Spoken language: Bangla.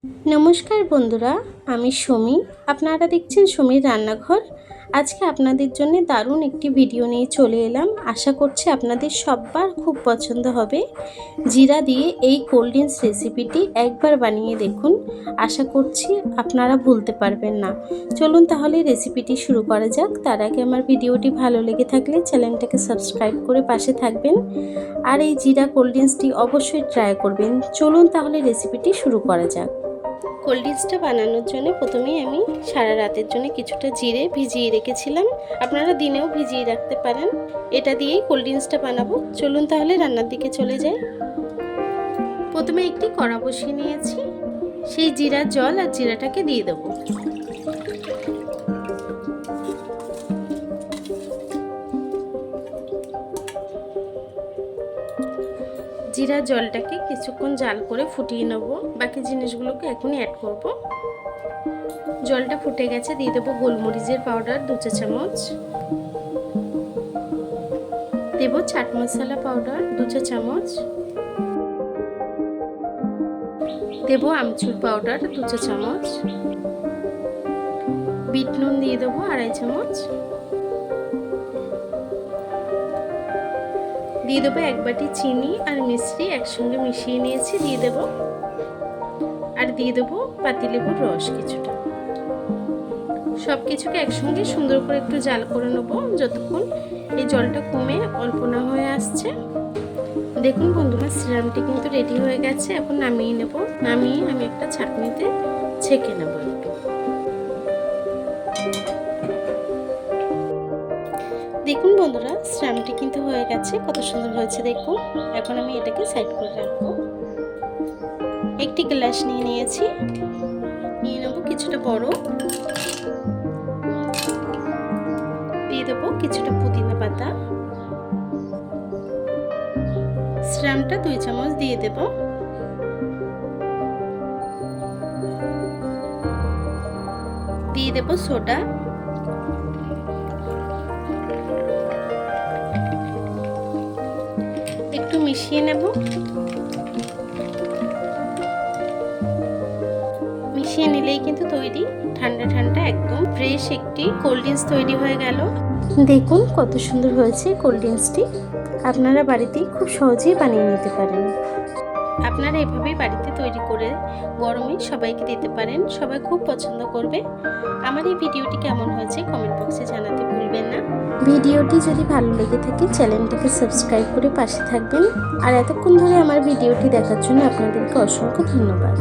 নমস্কার বন্ধুরা, আমি সুমি। আপনারা দেখছেন সুমির রান্নাঘর। আজকে আপনাদের জন্য দারুণ একটি ভিডিও নিয়ে চলে এলাম। আশা করছি আপনাদের সবার খুব পছন্দ হবে। জিরা দিয়ে এই কোল্ড ড্রিঙ্কস রেসিপিটি একবার বানিয়ে দেখুন, আশা করছি আপনারা ভুলতে পারবেন না। চলুন তাহলে রেসিপিটি শুরু করা যাক। তার আগে আমার ভিডিওটি ভালো লেগে থাকলে চ্যানেলটাকে সাবস্ক্রাইব করে পাশে থাকবেন, আর এই জিরা কোল্ড ড্রিঙ্কসটি অবশ্যই ট্রাই করবেন। চলুন তাহলে রেসিপিটি শুরু করা যাক। কোল্ড ড্রিঙ্কসটা বানানোর জন্য প্রথমেই আমি সারা রাতের জন্য কিছুটা জিরে ভিজিয়ে রেখেছিলাম। আপনারা দিনেও ভিজিয়ে রাখতে পারেন। এটা দিয়েই কোল্ড ড্রিঙ্কসটা বানাবো। চলুন তাহলে রান্নার দিকে চলে যাই। প্রথমে একটি কড়া বসিয়ে নিয়েছি, সেই জিরার জল আর জিরাটাকে দিয়ে দেবো। জিরার জলটাকে কিছুক্ষণ জাল করে ফুটিয়ে নেব। বাকি জিনিসগুলোকে এখনই অ্যাড করব। জলটা ফুটে গেছে, দিয়ে দেবো গোলমরিচের পাউডার 2 চা চামচ, দেবো চাট মশলা পাউডার 2 চা চামচ, দেবো আমচুর পাউডার 2 চা চামচ, বিট নুন দিয়ে দেবো 2.5 চামচ, দিয়ে দেবো 1 বাটি চিনি আর মিশ্রি একসঙ্গে মিশিয়ে নিয়েছি, দিয়ে দেবো। আর দিয়ে দেবো পাতিলেবুর রস কিছুটা। সব কিছুকে একসঙ্গে সুন্দর করে একটু জাল করে নেবো যতক্ষণ এই জলটা কমে অল্প না হয়ে আসছে। দেখুন বন্ধুরা, সিরামটি কিন্তু রেডি হয়ে গেছে। এখন নামিয়ে নেব। নামিয়ে আমি একটা ছাঁকনিতে ছেঁকে নেব একটু। দেখুন বন্ধুরা, সিরামটি কিন্তু হয়ে গেছে। কত সুন্দর হয়েছে দেখুন। এখন আমি এটাকে সাইড করে রাখবো। একটি গ্লাস নিয়ে নিয়েছি, নিয়ে নেব কিছুটা বরফ, দিয়ে দেবো কিছুটা পুদিনা পাতা, সিরামটা 2 চামচ দিয়ে দেব, দিয়ে দেব সোডা, একটু মিশিয়ে নেব। মিশিয়ে নিলেই কিন্তু তৈরি ঠান্ডা ঠান্ডা একদম ফ্রেশ একটি কোল্ড ড্রিঙ্কস তৈরি হয়ে গেল। দেখুন কত সুন্দর হয়েছে কোল্ড ড্রিঙ্কসটি। আপনারা বাড়িতেই খুব সহজেই বানিয়ে নিতে পারেন। আপনারা এভাবেই বাড়িতে তৈরি করে গরমে সবাইকে দিতে পারেন। সবাই খুব পছন্দ করবে। আমার এই ভিডিওটি কেমন হয়েছে কমেন্ট বক্সে জানাতে ভুলবেন না। ভিডিওটি যদি ভালো লেগে থাকে চ্যানেলটাকে সাবস্ক্রাইব করে পাশে থাকবেন। আর এতক্ষণ ধরে আমার ভিডিওটি দেখার জন্য আপনাদেরকে অসংখ্য ধন্যবাদ।